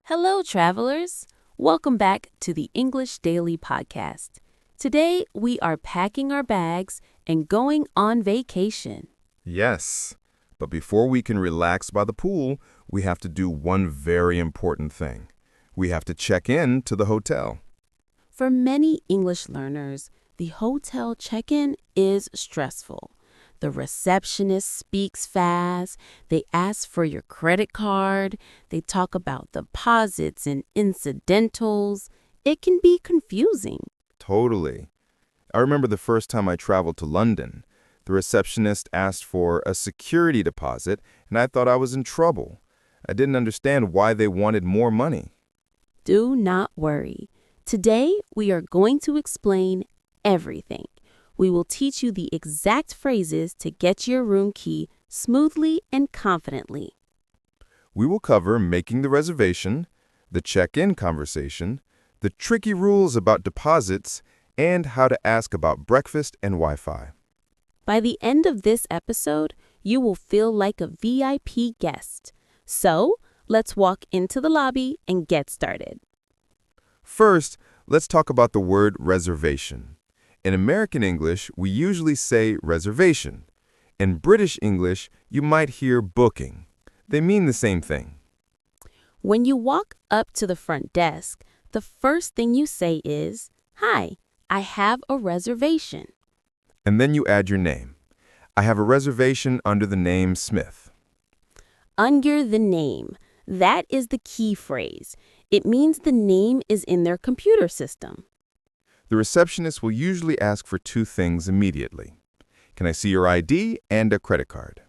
Hello, travelers. Welcome back to the English Daily Podcast. Today, we are packing our bags and going on vacation. Yes, but before we can relax by the pool, we have to do one very important thing. We have to check in to the hotel. For many English learners, the hotel check-in is stressful. The receptionist speaks fast. They ask for your credit card. They talk about deposits and incidentals. It can be confusing. Totally. I remember the first time I traveled to London. The receptionist asked for a security deposit, and I thought I was in trouble. I didn't understand why they wanted more money. Do not worry. Today, we are going to explain everything. We will teach you the exact phrases to get your room key smoothly and confidently. We will cover making the reservation, the check-in conversation, the tricky rules about deposits, and how to ask about breakfast and Wi-Fi. By the end of this episode, you will feel like a VIP guest. So, let's walk into the lobby and get started. First, let's talk about the word reservation. In American English, we usually say reservation. In British English, you might hear booking. They mean the same thing. When you walk up to the front desk, the first thing you say is, "Hi, I have a reservation." And then you add your name. I have a reservation under the name Smith. Under the name. That is the key phrase. It means the name is in their computer system. The receptionist will usually ask for two things immediately. Can I see your ID and a credit card?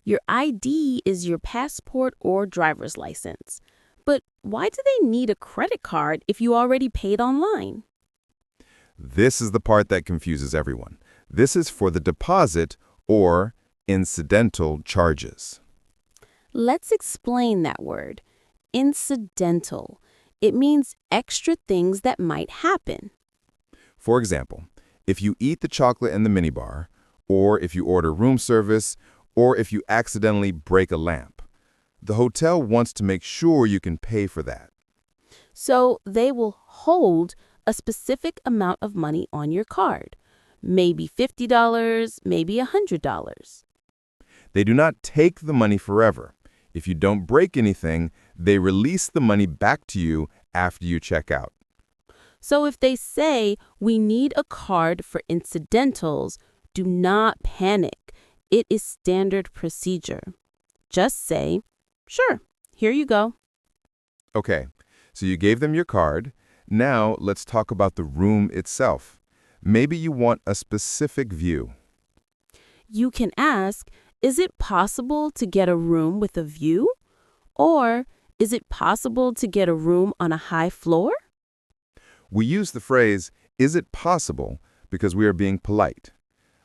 Your ID is your passport or driver's license. But why do they need a credit card if you already paid online? This is the part that confuses everyone. This is for the deposit or incidental charges. Let's explain that word. Incidental. It means extra things that might happen. For example, if you eat the chocolate in the minibar, or if you order room service, or if you accidentally break a lamp, the hotel wants to make sure you can pay for that. So they will hold a specific amount of money on your card. Maybe $50, maybe $100. They do not take the money forever. If you don't break anything, they release the money back to you after you check out. So if they say, "We need a card for incidentals," do not panic. It is standard procedure. Just say, "Sure, here you go." Okay, so you gave them your card. Now let's talk about the room itself. Maybe you want a specific view. You can ask, "Is it possible to get a room with a view?" Or, "Is it possible to get a room on a high floor?" We use the phrase, "Is it possible?" because we are being polite.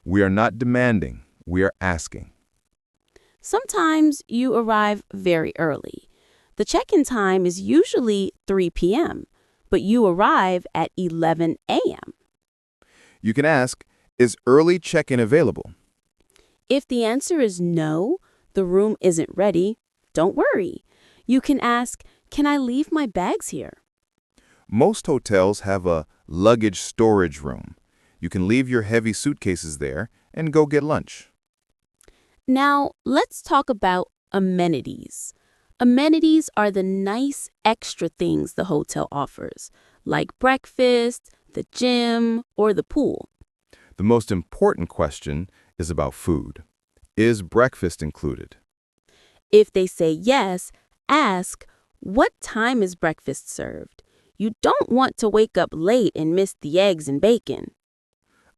We are not demanding, we are asking. Sometimes you arrive very early. The check-in time is usually 3 p.m., but you arrive at 11 a.m. You can ask, "Is early check-in available?" If the answer is no, the room isn't ready, don't worry. You can ask, "Can I leave my bags here?" Most hotels have a luggage storage room. You can leave your heavy suitcases there and go get lunch. Now, let's talk about amenities. Amenities are the nice extra things the hotel offers, like breakfast, the gym, or the pool. The most important question is about food. Is breakfast included? If they say yes, ask, "What time is breakfast served?" You don't want to wake up late and miss the eggs and bacon.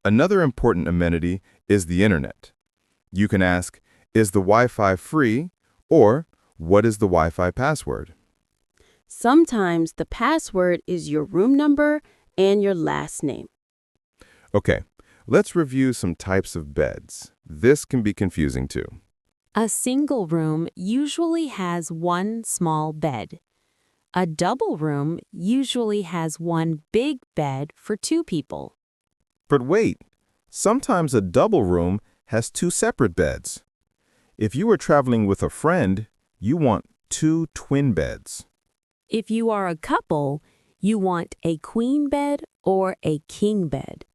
Another important amenity is the internet. You can ask, "Is the Wi-Fi free?" or "What is the Wi-Fi password?" Sometimes the password is your room number and your last name. Okay, let's review some types of beds. This can be confusing too. A single room usually has one small bed. A double room usually has one big bed for two people. But wait, sometimes a double room has two separate beds. If you are traveling with a friend, you want two twin beds. If you are a couple, you want a queen bed or a king bed.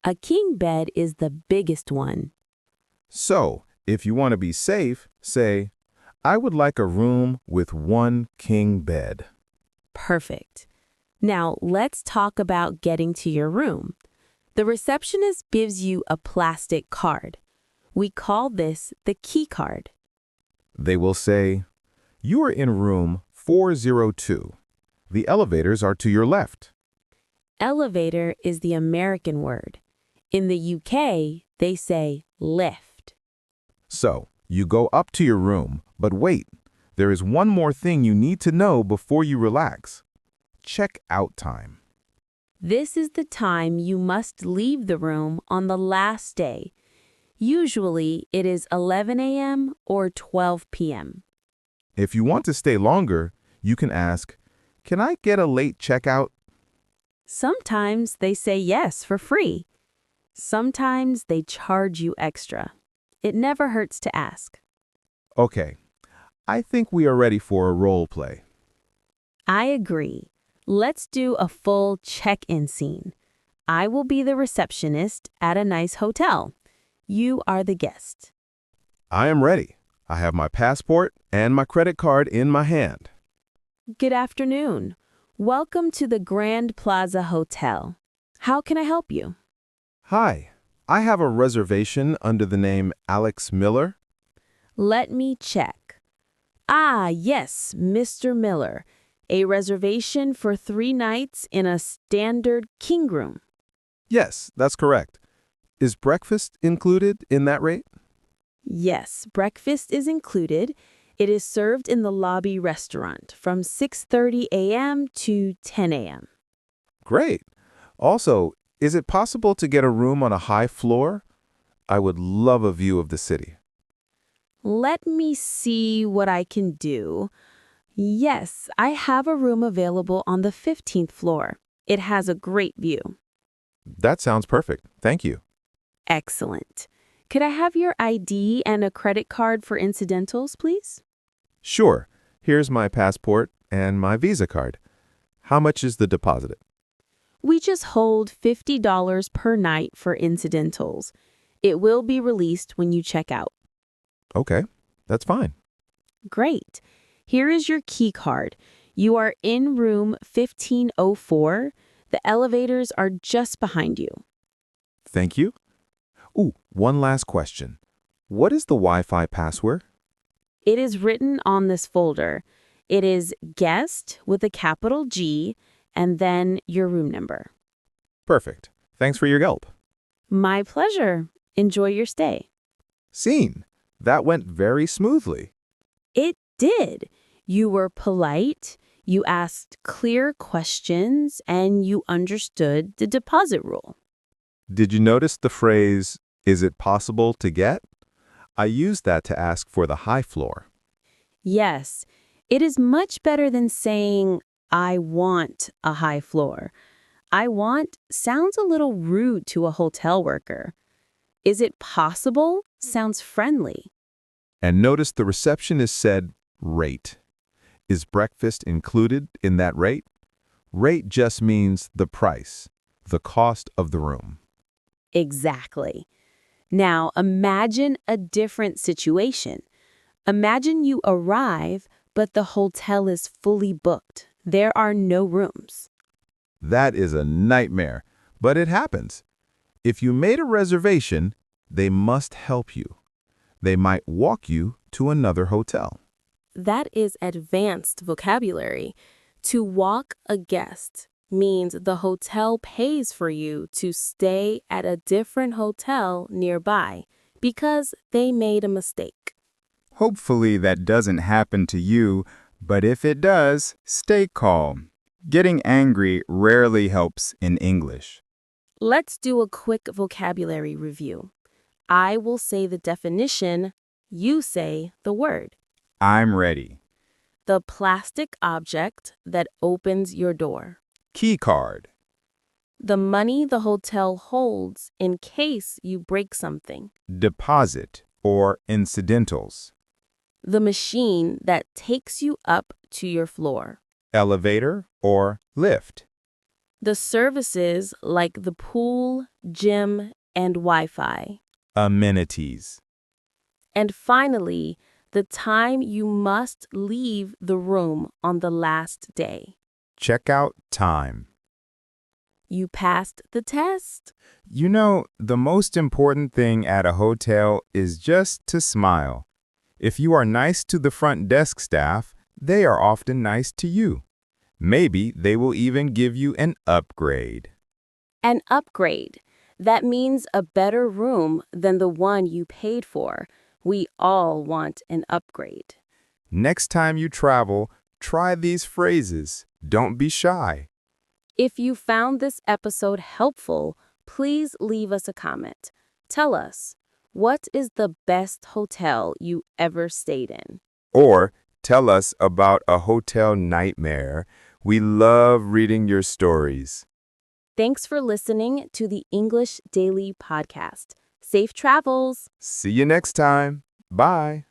A king bed is the biggest one. So, if you want to be safe, say, I would like a room with one king bed. Perfect. Now, let's talk about getting to your room. The receptionist gives you a plastic card. We call this the key card. They will say, you are in room 402. The elevators are to your left. Elevator is the American word. In the UK, they say lift. So, you go up to your room, but wait, there is one more thing you need to know before you relax. Check out time. This is the time you must leave the room on the last day. Usually, it is 11 a.m. or 12 p.m. If you want to stay longer, you can ask, can I get a late checkout? Sometimes they say yes for free. Sometimes they charge you extra. It never hurts to ask. Okay, I think we are ready for a role play. I agree. Let's do a full check-in scene. I will be the receptionist at a nice hotel. You are the guest. I am ready. I have my passport and my credit card in my hand. Good afternoon. Welcome to the Grand Plaza Hotel. How can I help you? Hi, I have a reservation under the name Alex Miller. Let me check. Ah, yes, Mr. Miller. A reservation for 3 nights in a standard king room. Yes, that's correct. Is breakfast included in that rate? Yes, breakfast is included. It is served in the lobby restaurant from 6:30 a.m. to 10 a.m. Great. Also, is it possible to get a room on a high floor? I would love a view of the city. Let me see what I can do. Yes, I have a room available on the 15th floor. It has a great view. That sounds perfect. Thank you. Excellent. Could I have your ID and a credit card for incidentals, please? Sure. Here's my passport and my Visa card. How much is the deposit? We just hold $50 per night for incidentals. It will be released when you check out. Okay, that's fine. Great. Here is your key card. You are in room 1504. The elevators are just behind you. Thank you. Ooh, one last question. What is the Wi-Fi password? It is written on this folder. It is guest with a capital G and then your room number. Perfect. Thanks for your help. My pleasure. Enjoy your stay. Scene. That went very smoothly. It did. You were polite, you asked clear questions, and you understood the deposit rule. Did you notice the phrase, is it possible to get? I used that to ask for the high floor. Yes, it is much better than saying, I want a high floor. I want sounds a little rude to a hotel worker. Is it possible? Sounds friendly. And notice the receptionist said, rate. Is breakfast included in that rate? Rate just means the price, the cost of the room. Exactly. Now, imagine a different situation. Imagine you arrive, but the hotel is fully booked. There are no rooms. That is a nightmare, but it happens. If you made a reservation, they must help you. They might walk you to another hotel. That is advanced vocabulary. To walk a guest means the hotel pays for you to stay at a different hotel nearby because they made a mistake. Hopefully that doesn't happen to you, but if it does, stay calm. Getting angry rarely helps in English. Let's do a quick vocabulary review. I will say the definition, you say the word. I'm ready. The plastic object that opens your door. Key card. The money the hotel holds in case you break something. Deposit or incidentals. The machine that takes you up to your floor. elevator, or lift. The services like the pool, gym, and Wi-Fi. Amenities. And finally, the time you must leave the room on the last day. Checkout time. You passed the test. You know, the most important thing at a hotel is just to smile. If you are nice to the front desk staff, they are often nice to you. Maybe they will even give you an upgrade. An upgrade. That means a better room than the one you paid for. We all want an upgrade. Next time you travel, try these phrases. Don't be shy. If you found this episode helpful, please leave us a comment. Tell us, what is the best hotel you ever stayed in? Or tell us about a hotel nightmare. We love reading your stories. Thanks for listening to the English Daily Podcast. Safe travels! See you next time. Bye.